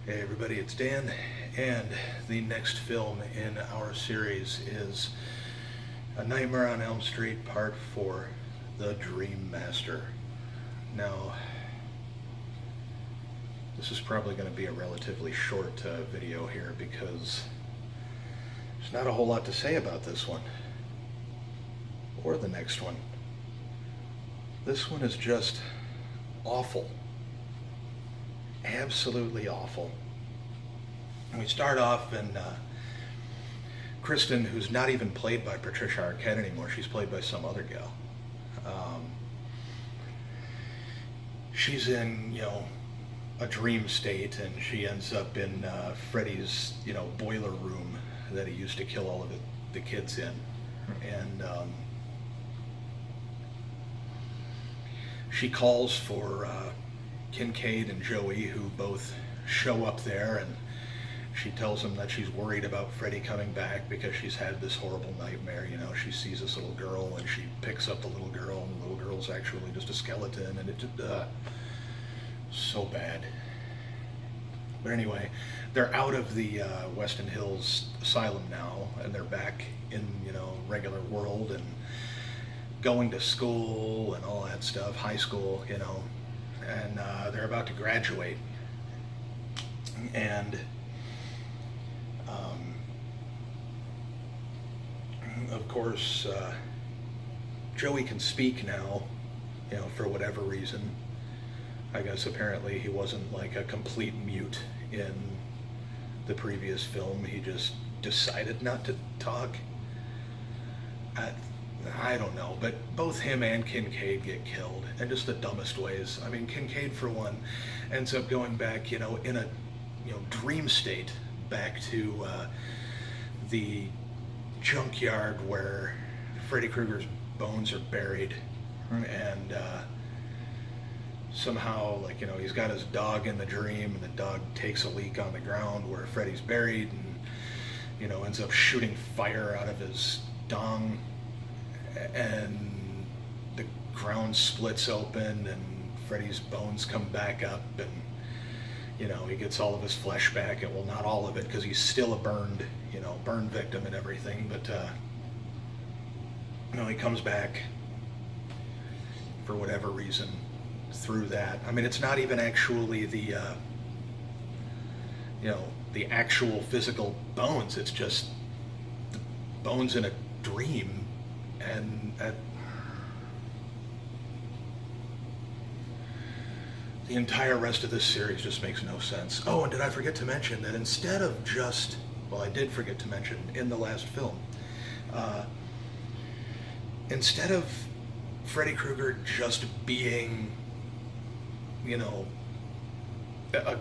Hey everybody, it's Dan, and the next film in our series is A Nightmare on Elm Street Part 4, The Dream Master. Now, this is probably going to be a relatively short video here because there's not a whole lot to say about this one, or the next one. This one is just awful. Absolutely awful. And we start off and Kristen, who's not even played by Patricia Arquette anymore, she's played by some other gal. She's in, a dream state, and she ends up in Freddy's, boiler room that he used to kill all of the kids in. And she calls for Kincaid and Joey, who both show up there, and she tells them that she's worried about Freddy coming back because she's had this horrible nightmare. She sees this little girl and she picks up the little girl, and the little girl's actually just a skeleton, and it just so bad. But anyway, they're out of the Weston Hills Asylum now, and they're back in regular world and going to school and all that stuff, high school, and they're about to graduate. And of course, Joey can speak now, for whatever reason. I guess apparently he wasn't like a complete mute in the previous film. He just decided not to talk. I don't know, but both him and Kincaid get killed in just the dumbest ways. I mean, Kincaid, for one, ends up going back, in a dream state back to the junkyard where Freddy Krueger's bones are buried, and somehow, he's got his dog in the dream, and the dog takes a leak on the ground where Freddy's buried, and ends up shooting fire out of his dong, and the ground splits open, and Freddy's bones come back up, and he gets all of his flesh back, and well, not all of it, because he's still a burned victim and everything, but he comes back for whatever reason through that. I mean, it's not even actually the the actual physical bones. It's just the bones in a dream, and the entire rest of this series just makes no sense. Oh, and did I forget to mention that instead of just, well, I did forget to mention in the last film, instead of Freddy Krueger just being, a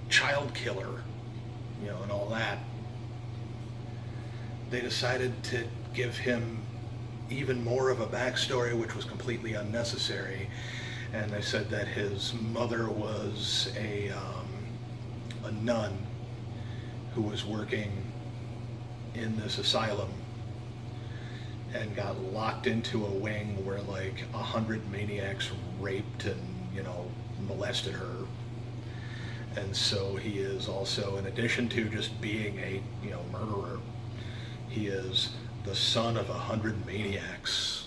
child killer, and all that, they decided to give him even more of a backstory, which was completely unnecessary. And they said that his mother was a nun who was working in this asylum and got locked into a wing where 100 maniacs raped and molested her. And so he is also, in addition to just being a murderer, he is the son of 100 maniacs.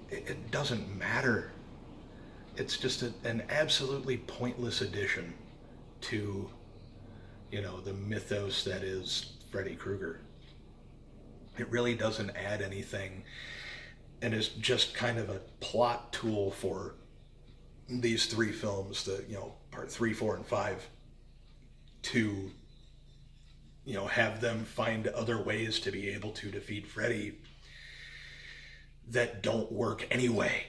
It doesn't matter. It's just an absolutely pointless addition to, the mythos that is Freddy Krueger. It really doesn't add anything, and is just kind of a plot tool for these three films, part 3, 4, and 5, to, have them find other ways to be able to defeat Freddy that don't work anyway.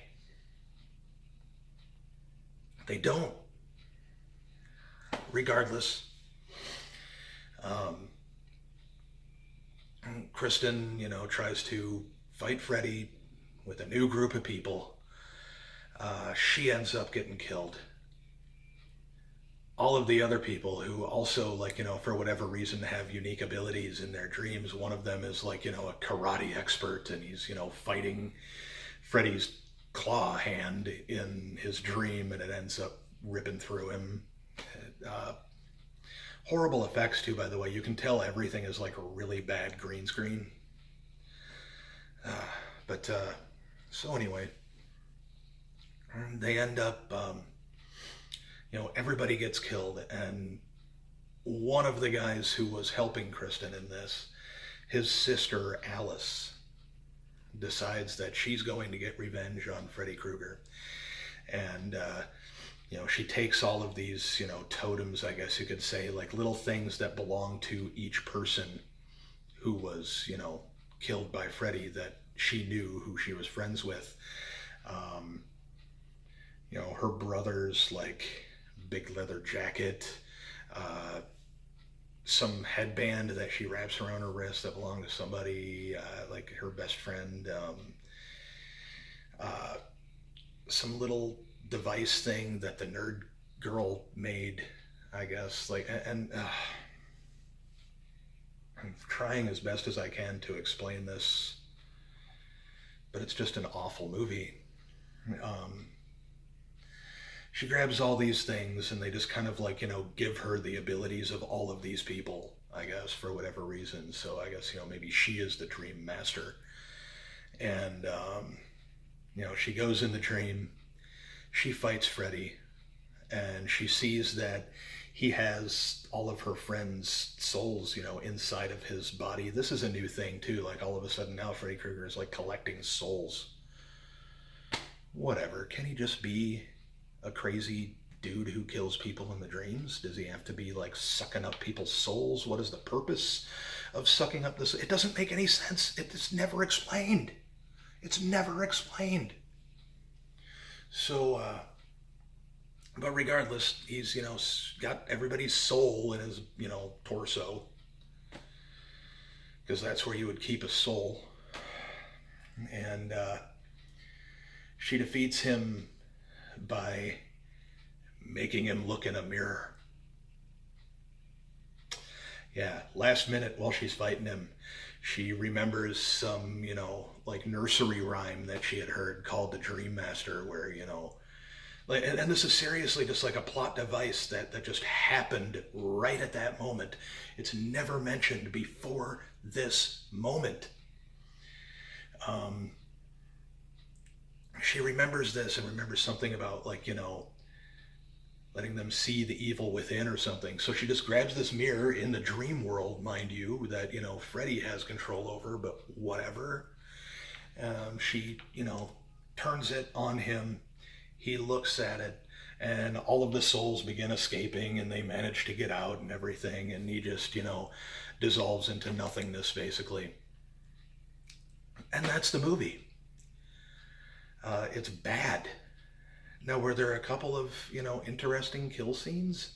They don't. Regardless, Kristen, tries to fight Freddy with a new group of people. She ends up getting killed. All of the other people who also, for whatever reason, have unique abilities in their dreams. One of them is a karate expert, and he's, fighting Freddy's claw hand in his dream, and it ends up ripping through him. Uh, Horrible effects too, by the way. You can tell everything is like a really bad green screen. Uh, but so anyway, they end up, everybody gets killed, and one of the guys who was helping Kristen in this, his sister Alice, decides that she's going to get revenge on Freddy Krueger. And she takes all of these, totems, I guess you could say, like little things that belong to each person who was, killed by Freddy, that she knew, who she was friends with. Her brother's like big leather jacket, some headband that she wraps around her wrist that belonged to somebody, like her best friend, some little device thing that the nerd girl made, I guess, and I'm trying as best as I can to explain this, but it's just an awful movie. She grabs all these things and they just kind of give her the abilities of all of these people, I guess, for whatever reason. So I guess, maybe she is the dream master. And, she goes in the dream, she fights Freddy, and she sees that he has all of her friends' souls, inside of his body. This is a new thing too. Like all of a sudden now Freddy Krueger is like collecting souls. Whatever. Can he just be a crazy dude who kills people in the dreams? Does he have to be like sucking up people's souls? What is the purpose of sucking up this? It doesn't make any sense. It's never explained. It's never explained. So, but regardless, he's, got everybody's soul in his, torso, because that's where you would keep a soul. And she defeats him by making him look in a mirror. Yeah, last minute while she's fighting him, she remembers some, nursery rhyme that she had heard called the Dream Master, where, and this is seriously just like a plot device that just happened right at that moment. It's never mentioned before this moment. She remembers this and remembers something about letting them see the evil within or something. So she just grabs this mirror in the dream world, mind you, that, Freddy has control over, but whatever. She, turns it on him. He looks at it, and all of the souls begin escaping, and they manage to get out and everything, and he just, dissolves into nothingness, basically. And that's the movie. It's bad. Now, were there a couple of, interesting kill scenes?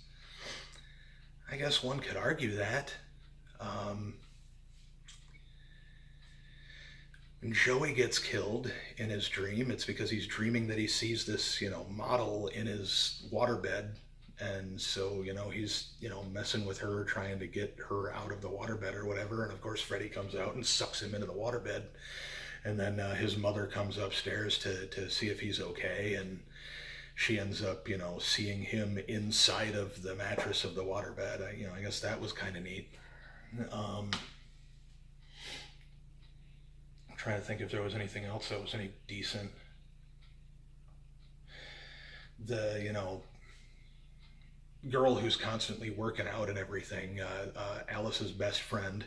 I guess one could argue that. When Joey gets killed in his dream, it's because he's dreaming that he sees this, model in his waterbed. And so, he's, messing with her, trying to get her out of the waterbed or whatever. And of course, Freddy comes out and sucks him into the waterbed. And then his mother comes upstairs to see if he's okay. And she ends up, seeing him inside of the mattress of the waterbed. I guess that was kind of neat. I'm trying to think if there was anything else that was any decent. The, girl who's constantly working out and everything, Alice's best friend,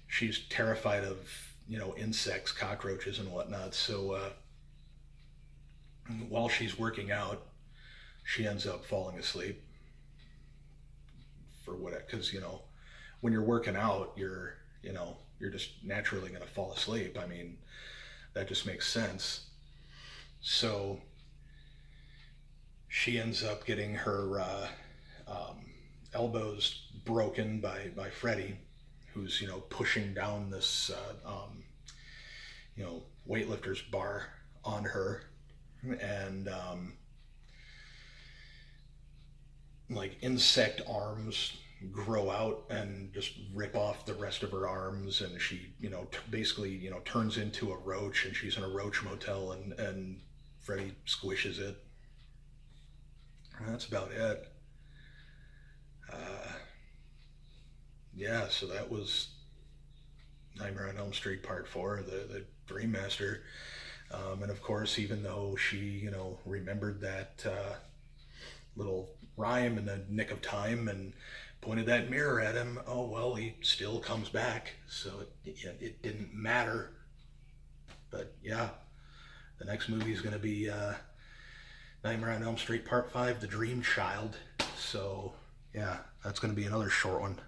she's terrified of, insects, cockroaches and whatnot. So, while she's working out, she ends up falling asleep for what, because, when you're working out, you're just naturally going to fall asleep. I mean, that just makes sense. So she ends up getting her elbows broken by Freddy, who's, pushing down this, weightlifter's bar on her. And insect arms grow out and just rip off the rest of her arms, and she basically turns into a roach, and she's in a roach motel, and Freddy squishes it. That's about it. Yeah, so that was Nightmare on Elm Street Part 4, the Dream Master. And of course, even though she, remembered that little rhyme in the nick of time and pointed that mirror at him, oh well, he still comes back. So it didn't matter. But yeah, the next movie is going to be Nightmare on Elm Street Part 5, The Dream Child. So yeah, that's going to be another short one.